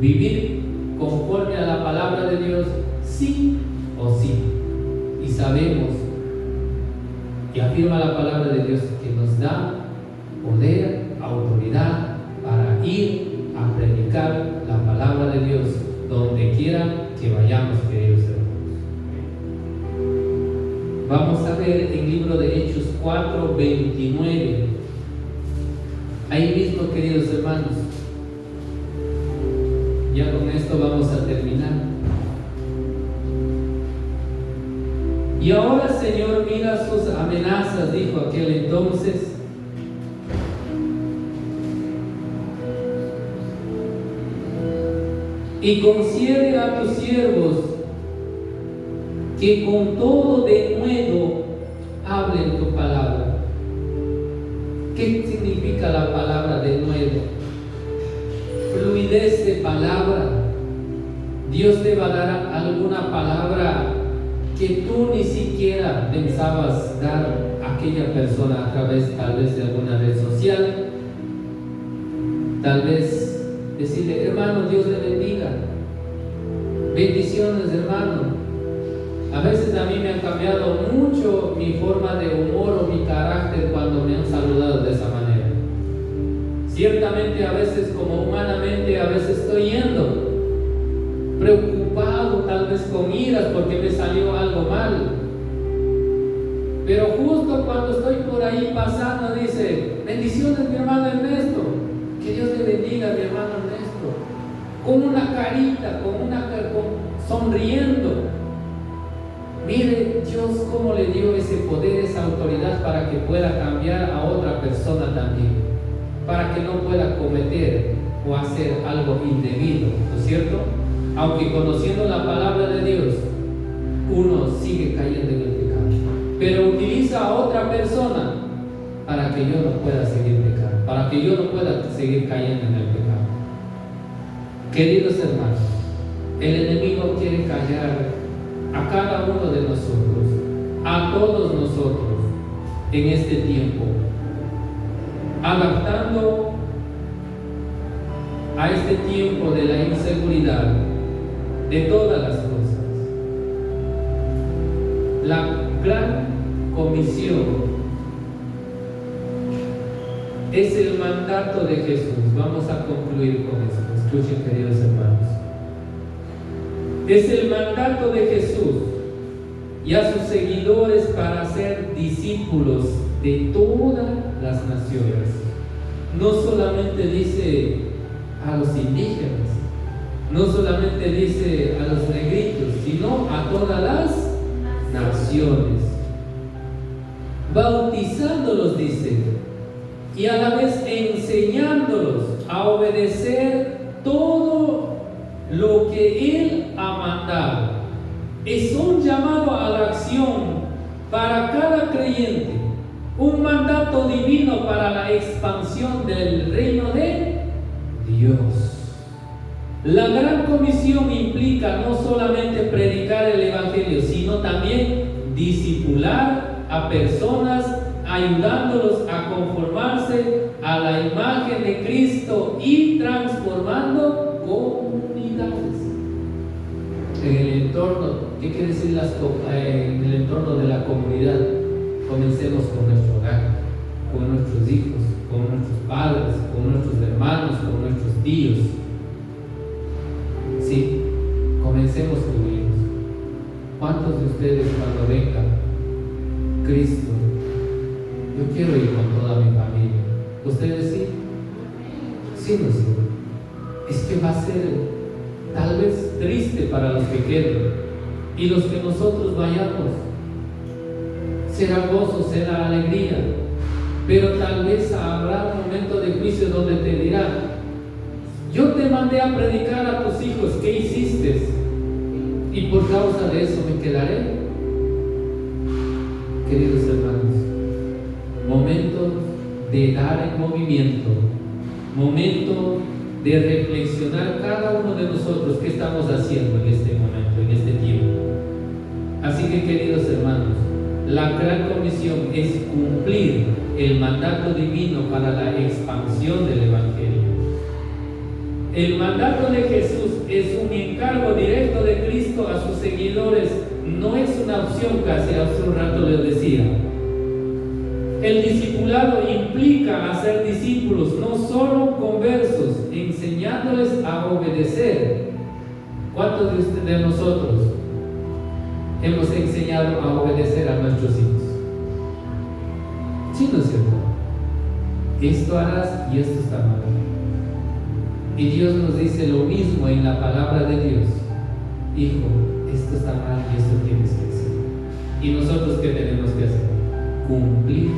A: vivir conforme a la palabra de Dios sí o sí. Y sabemos, y afirma la palabra de Dios, que nos da poder, autoridad para ir a predicar la palabra de Dios donde quiera que vayamos, queridos hermanos. Vamos a ver el libro de Hechos 4:29. Ahí mismo, queridos hermanos, ya con esto vamos a terminar. Y ahora, Señor, mira sus amenazas, dijo aquel entonces. Y concede a tus siervos que con todo denuedo hablen tu palabra. ¿Qué significa la palabra denuedo? Fluidez de palabra. Dios te va a dar alguna palabra que tú ni siquiera pensabas dar a aquella persona a través tal vez de alguna red social. Tal vez decirle: hermano, Dios le bendiga, bendiciones, hermano, A veces a mí me han cambiado mucho mi forma de humor o mi carácter cuando me han saludado de esa manera. Ciertamente a veces, como humanamente, a veces estoy yendo preocupado, tal vez con iras porque me salió algo mal. Pero justo cuando estoy por ahí pasando, dice: bendiciones, mi hermano Ernesto, que Dios le bendiga, mi hermano Ernesto, con una carita, sonriendo. Mire Dios cómo le dio ese poder, esa autoridad para que pueda cambiar a otra persona también, para que no pueda cometer o hacer algo indebido, ¿no es cierto? Aunque conociendo la palabra de Dios, uno sigue cayendo en el pecado, pero utiliza a otra persona para que yo no pueda seguir pecando, para que yo no pueda seguir cayendo en el pecado. Queridos hermanos, el enemigo quiere callar a cada uno de nosotros, a todos nosotros en este tiempo, adaptando a este tiempo de la inseguridad de todas las cosas. La gran comisión es el mandato de Jesús. Vamos a concluir con esto. Escuchen, queridos hermanos. Es el mandato de Jesús y a sus seguidores para ser discípulos de todas las naciones. No solamente dice a los indígenas, no solamente dice a los negritos, sino a todas las naciones, bautizándolos, dice, y a la vez enseñándolos a obedecer todo lo que Él ha mandado. Es un llamado a la acción para cada creyente, un mandato divino para la expansión del reino de Dios. La gran comisión implica no solamente predicar el evangelio, sino también discipular a personas, ayudándolos a conformarse a la imagen de Cristo y transformando comunidades. En el entorno, ¿qué quiere decir en el entorno de la comunidad? Comencemos con nuestro hogar, con nuestros hijos, con nuestros padres, con nuestros hermanos, con nuestros tíos. Sí, comencemos con ellos. ¿Cuántos de ustedes, cuando venga Cristo, yo quiero ir con toda mi familia? ¿Ustedes sí? Sí, no sí. Es que va a ser tal vez triste para los que queden, y los que nosotros vayamos será gozo, será alegría, pero tal vez habrá un momento de juicio donde te dirán: yo te mandé a predicar a tus hijos, ¿qué hiciste? Y por causa de eso me quedaré. Queridos hermanos, momentos de dar en movimiento, momento de reflexionar cada uno de nosotros qué estamos haciendo en este momento, en este tiempo. Así que, queridos hermanos, la gran comisión es cumplir el mandato divino para la expansión del evangelio. El mandato de Jesús es un encargo directo de Cristo a sus seguidores, no es una opción, casi hace un rato les decía. El discipulado implica hacer discípulos, no solo conversos, enseñándoles a obedecer. ¿Cuántos de nosotros hemos enseñado a obedecer a nuestros hijos? Sí, ¿no es cierto? Esto harás y esto está mal. Y Dios nos dice lo mismo en la palabra de Dios: hijo, esto está mal y esto tienes que hacer. ¿Y nosotros qué tenemos que hacer? Cumplir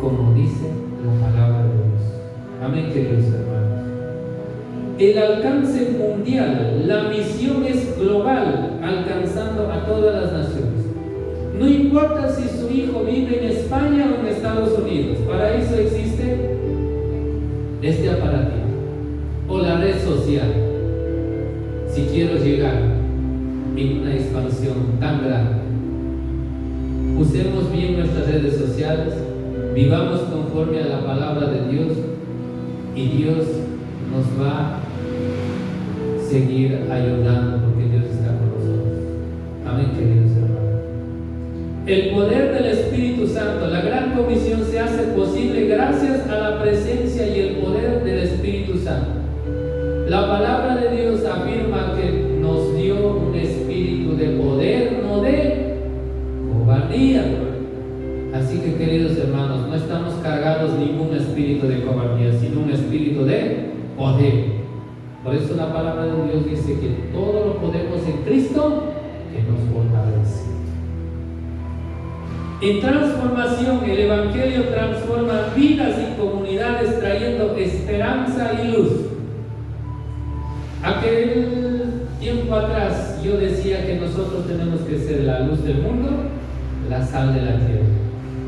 A: como dice la palabra de Dios. Amén, queridos hermanos. El alcance mundial, la misión es global, alcanzando a todas las naciones. No importa si su hijo vive en España o en Estados Unidos, para eso existe este aparatito o la red social. Si quiero llegar en una expansión tan grande, usemos bien nuestras redes sociales, vivamos conforme a la palabra de Dios, y Dios nos va a seguir ayudando, porque Dios está con nosotros. Amén, queridos hermanos. El poder del Espíritu Santo, la gran comisión se hace posible gracias a la presencia y el poder del Espíritu Santo. La palabra de Dios afirma que nos dio un espíritu de poder, no de cobardía. Así que, queridos hermanos, no estamos cargados ningún espíritu de cobardía, sino un espíritu de poder. Por eso la palabra de Dios dice que todo lo podemos en Cristo que nos fortalece. En transformación, el Evangelio transforma vidas y comunidades trayendo esperanza y luz. Aquel tiempo atrás yo decía que nosotros tenemos que ser la luz del mundo, la sal de la tierra.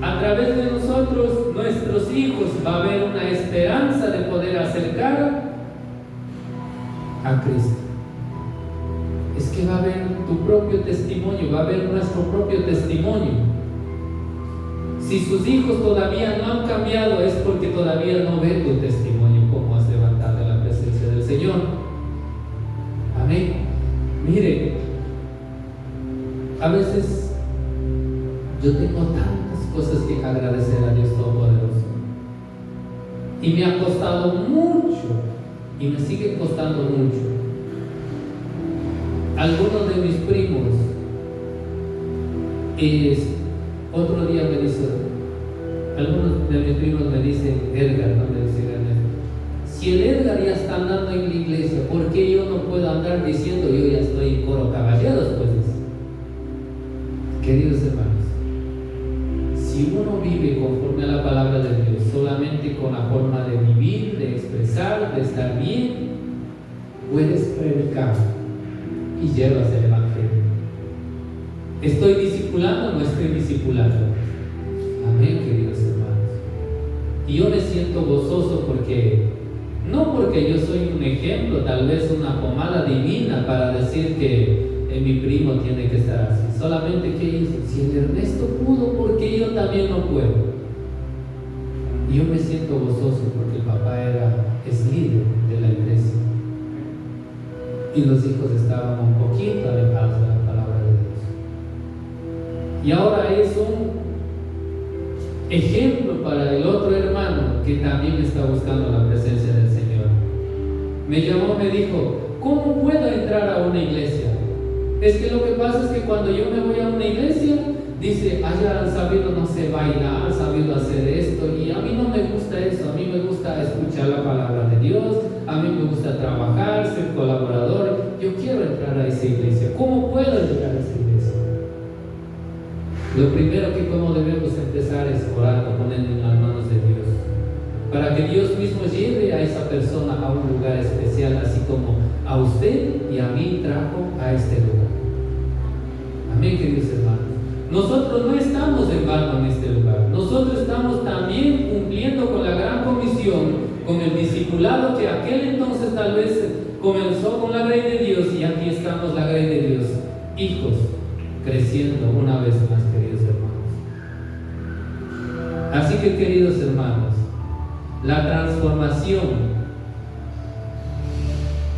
A: A través de nosotros, nuestros hijos, va a haber una esperanza de poder acercar a Cristo. Es que va a haber tu propio testimonio, va a haber nuestro propio testimonio. Si sus hijos todavía no han cambiado, es porque todavía no ven tu testimonio, cómo has levantado en la presencia del Señor. Amén. Mire, a veces yo tengo tantas cosas que agradecer a Dios Todopoderoso. Y me ha costado mucho, y me sigue costando mucho. Algunos de mis primos, otro día me dicen, algunos de mis primos me dicen, Edgar, no me dicen Ernesto, si el Edgar ya está andando en la iglesia, ¿por qué yo no puedo andar diciendo yo ya estoy en coro caballeros? Pues dice. Queridos hermanos, si uno vive conforme a la palabra de Dios, solamente con la forma de vivir, de expresar, de estar bien, puedes predicar y llevas el Evangelio. ¿Estoy discipulando o no estoy discipulando? Amén, queridos hermanos. Y yo me siento gozoso porque, no porque yo soy un ejemplo, tal vez una pomada divina para decir que mi primo tiene que estar así. Solamente que dice, si el Ernesto pudo, ¿por qué yo también no puedo? Y yo me siento gozoso porque el papá es líder de la iglesia. Y los hijos estaban un poquito alejados de la palabra de Dios. Y ahora es un ejemplo para el otro hermano que también está buscando la presencia del Señor. Me llamó, me dijo, ¿cómo puedo entrar a una iglesia? Es que lo que pasa es que cuando yo me voy a una iglesia, dice, ya han sabido, no sé, bailar, han sabido hacer esto, y a mí no me gusta eso. A mí me gusta escuchar la palabra de Dios, a mí me gusta trabajar, ser colaborador. Yo quiero entrar a esa iglesia. ¿Cómo puedo entrar a esa iglesia? Lo primero que como debemos empezar es orar, poniendo en las manos de Dios, para que Dios mismo lleve a esa persona a un lugar especial, así como a usted y a mí trajo a este lugar. Amén, queridos hermanos. Nosotros no estamos en vano en este lugar. Nosotros estamos también cumpliendo con la gran comisión, con el discipulado que aquel entonces tal vez comenzó con la grey de Dios, y aquí estamos la grey de Dios, hijos, creciendo una vez más, queridos hermanos. Así que, queridos hermanos, la transformación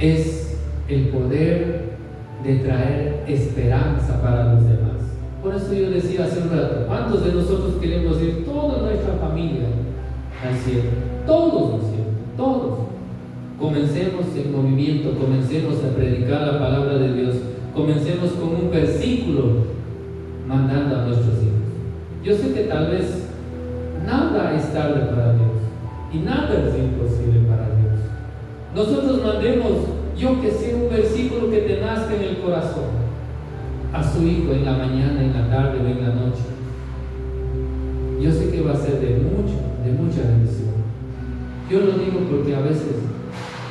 A: es el poder de traer esperanza para los demás. Por eso yo decía hace un rato, ¿cuántos de nosotros queremos ir toda nuestra familia al cielo? Todos, ¿no es cierto? Todos. Comencemos el movimiento, comencemos a predicar la palabra de Dios, comencemos con un versículo mandando a nuestros hijos. Yo sé que tal vez nada es tarde para Dios y nada es imposible para Dios. Nosotros mandemos, yo que sé, un versículo que te nazca en el corazón a su hijo en la mañana, en la tarde o en la noche. Yo sé que va a ser de mucha bendición. Yo lo digo porque a veces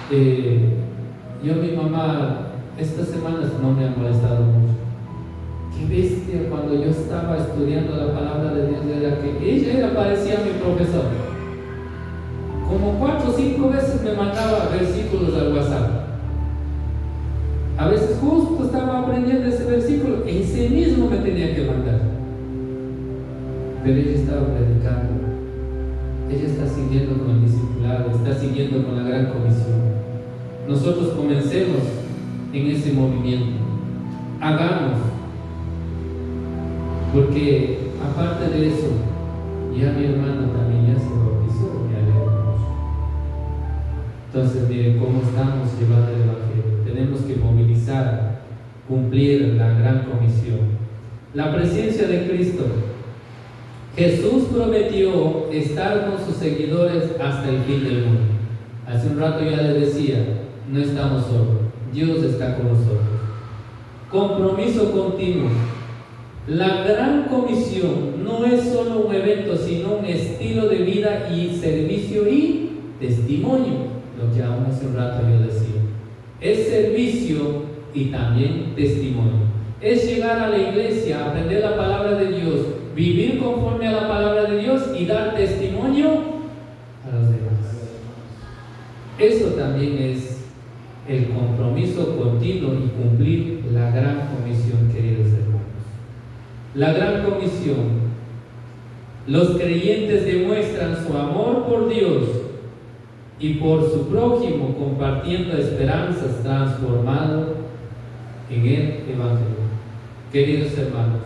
A: mi mamá estas semanas no me ha molestado mucho. Qué bestia, cuando yo estaba estudiando la palabra de Dios, era que ella parecía mi profesor. Como 4 o 5 veces me mandaba versículos al WhatsApp. A veces justo estaba aprendiendo ese versículo, ese mismo me tenía que mandar. Pero ella estaba predicando, ella está siguiendo con el discipulado, está siguiendo con la gran comisión. Nosotros comencemos en ese movimiento, hagamos porque aparte de eso, ya mi hermano también ya se bautizó, me alegra mucho. Entonces, miren cómo estamos llevando el Evangelio. Tenemos que movilizar, cumplir la gran comisión. La presencia de Cristo. Jesús prometió estar con sus seguidores hasta el fin del mundo. Hace un rato ya les decía, no estamos solos, Dios está con nosotros. Compromiso continuo. La gran comisión no es solo un evento, sino un estilo de vida y servicio y testimonio, lo que aún hace un rato yo decía. Es servicio y también testimonio. Es llegar a la iglesia, aprender la palabra de Dios, vivir conforme a la palabra de Dios y dar testimonio a los demás. Eso también es el compromiso continuo y cumplir la gran comisión, queridos hermanos. La gran comisión. Los creyentes demuestran su amor por Dios y por su prójimo, compartiendo esperanzas transformadas en el Evangelio. Queridos hermanos,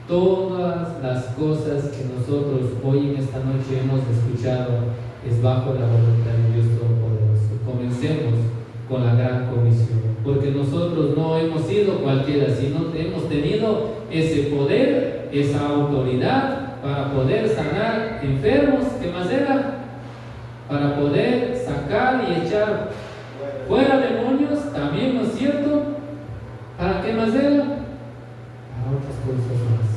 A: todas las cosas que nosotros hoy en esta noche hemos escuchado es bajo la voluntad de Dios Todopoderoso. Comencemos con la gran comisión, porque nosotros no hemos sido cualquiera, sino hemos tenido ese poder, esa autoridad para poder sanar enfermos. ¿Qué más era? Para poder sacar y echar fuera demonios, también, ¿no es cierto? ¿Para qué más era? Para otras cosas más,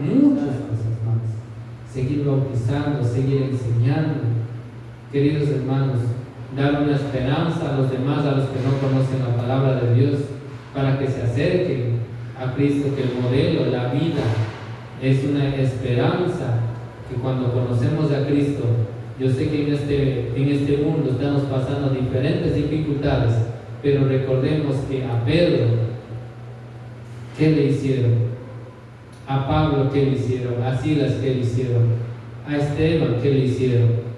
A: muchas cosas más. Seguir bautizando, seguir enseñando. Queridos hermanos, dar una esperanza a los demás, a los que no conocen la palabra de Dios, para que se acerquen a Cristo, que el modelo, la vida, es una esperanza, que cuando conocemos a Cristo, yo sé que en este mundo estamos pasando diferentes dificultades, pero recordemos que a Pedro, ¿qué le hicieron? A Pablo, ¿qué le hicieron? A Silas, ¿qué le hicieron? A Esteban, ¿qué le hicieron?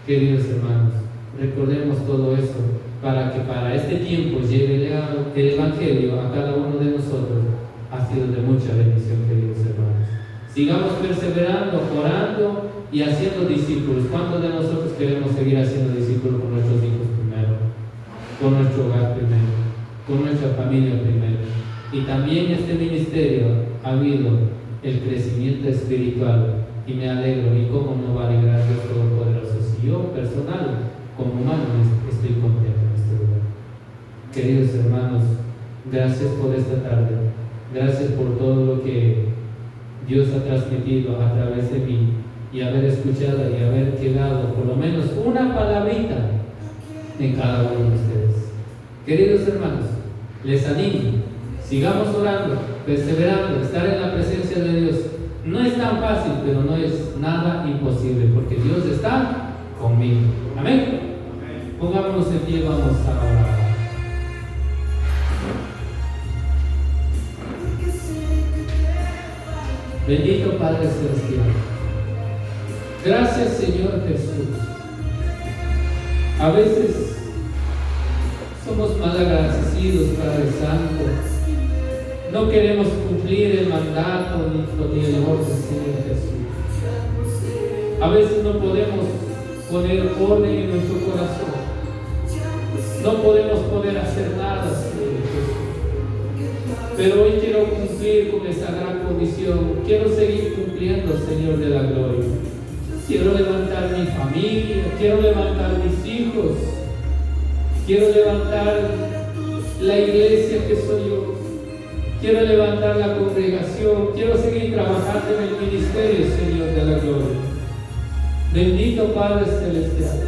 A: Queridos hermanos, recordemos todo eso para que para este tiempo llegue el Evangelio a cada uno de nosotros. Ha sido de mucha bendición, queridos hermanos. Sigamos perseverando, orando y haciendo discípulos. ¿Cuántos de nosotros queremos seguir haciendo discípulos con nuestros hijos primero? Con nuestro hogar primero, con nuestra familia primero. Y también en este ministerio ha habido el crecimiento espiritual, y me alegro, y cómo no va a alegrar Dios Todopoderoso si yo personal, como humano, estoy contento en este lugar. Queridos hermanos, gracias por esta tarde, gracias por todo lo que Dios ha transmitido a través de mí, y haber escuchado y haber quedado por lo menos una palabrita en cada uno de ustedes. Queridos hermanos, les animo, sigamos orando, perseverando, estar en la presencia de Dios. No es tan fácil, pero no es nada imposible, porque Dios está conmigo. Amén. Pongámonos en pie, vamos a orar. Bendito Padre Celestial, gracias Señor Jesús. A veces somos malagradecidos, Padre Santo. No queremos cumplir el mandato ni el orden, Señor Jesús. A veces no podemos poner orden en nuestro corazón. No podemos poder hacer nada, Señor Jesús. Pero hoy quiero cumplir con esa gran comisión. Quiero seguir cumpliendo, Señor de la gloria. Quiero levantar mi familia, quiero levantar mis hijos, quiero levantar la iglesia que soy yo, quiero levantar la congregación, quiero seguir trabajando en el ministerio, Señor de la gloria. Bendito Padre Celestial,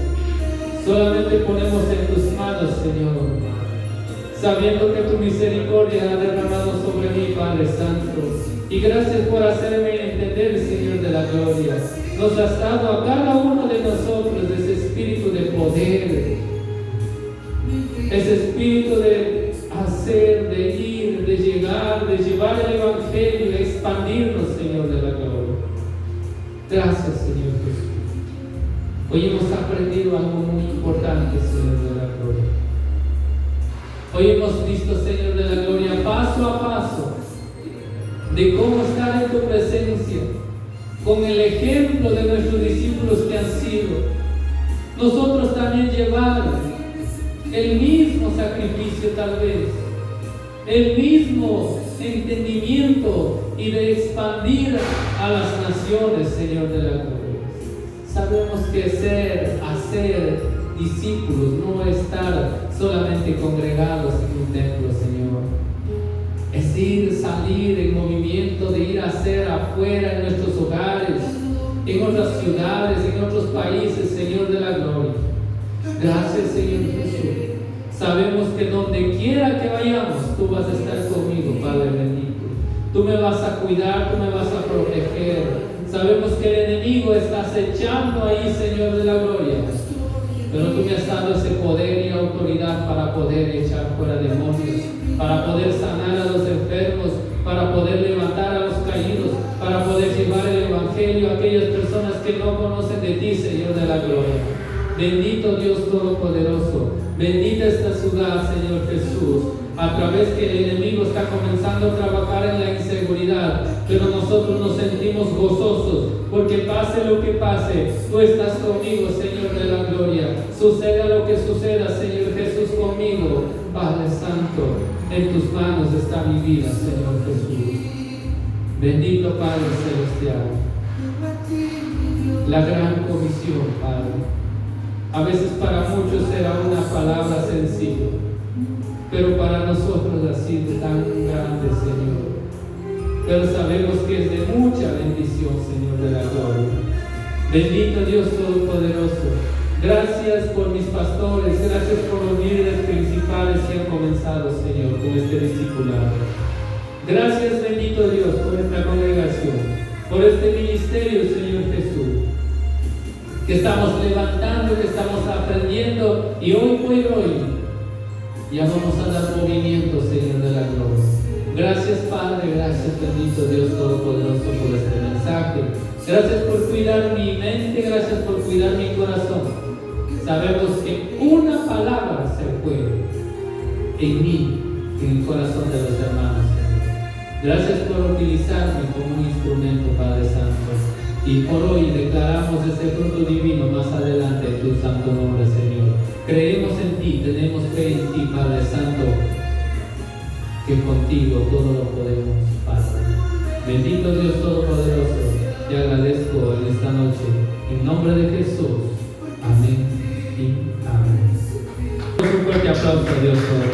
A: solamente ponemos en tus manos, Señor, sabiendo que tu misericordia ha derramado sobre mí, Padre Santo, y gracias por hacerme entender, Señor de la gloria. Nos has dado a cada uno de nosotros ese espíritu de poder, ese espíritu de hacer, de ir, de llegar, de llevar el Evangelio, de expandirnos, Señor de la gloria. Gracias, Señor Jesús. Hoy hemos aprendido algo muy importante, Señor de la gloria. Hoy hemos visto, Señor de la gloria, paso a paso, de cómo estar en tu presencia, con el ejemplo de nuestros discípulos que han sido. Nosotros también llevar el mismo sacrificio tal vez, el mismo entendimiento y de expandir a las naciones, Señor de la gloria. Sabemos que hacer discípulos no es estar solamente congregados en un templo, Señor. Es salir en movimiento, de ir a hacer afuera en nuestros hogares, en otras ciudades, en otros países, Señor de la gloria. Gracias, Señor Jesús. Sabemos que donde quiera que vayamos, tú vas a estar conmigo, Padre bendito. Tú me vas a cuidar, tú me vas a proteger. Sabemos que el enemigo está acechando ahí, Señor de la gloria. Pero tú me has dado ese poder y autoridad para poder echar fuera demonios, para poder sanar a los enfermos, para poder levantar a los caídos, para poder llevar el evangelio a aquellas personas que no conocen de ti, Señor de la gloria. Bendito Dios Todopoderoso, bendita esta ciudad, Señor Jesús, a través que el enemigo está comenzando a trabajar en la inseguridad, pero nosotros nos sentimos gozosos, porque pase lo que pase, tú estás conmigo, Señor de la gloria. Suceda lo que suceda, Señor Jesús, conmigo. Padre Santo, en tus manos está mi vida, Señor Jesús. Bendito Padre Celestial. La gran comisión, Padre. A veces para muchos será una palabra sencilla, pero para nosotros ha sido tan grande, Señor. Pero sabemos que es de mucha bendición, Señor de la gloria. Bendito Dios Todopoderoso. Gracias por mis pastores, gracias por los líderes principales que han comenzado, Señor, con este discipulado. Gracias, bendito Dios, por esta congregación, por este ministerio, Señor Jesús, que estamos levantando, que estamos aprendiendo, y hoy ya vamos a dar movimiento, Señor de la gloria. Gracias, Padre, gracias, bendito Dios Todopoderoso, por este mensaje. Gracias por cuidar mi mente, gracias por cuidar mi corazón. Sabemos que una palabra se puede en mí, en el corazón de los hermanos, Señor. Gracias por utilizarme como un instrumento, Padre Santo. Y por hoy declaramos ese fruto divino más adelante en tu santo nombre, Señor. Creemos en ti, tenemos fe en ti, Padre Santo, que contigo todo lo podemos, Padre. Bendito Dios Todopoderoso, te agradezco en esta noche, en nombre de Jesús. Amén y amén. Un fuerte aplauso a Dios Todopoderoso.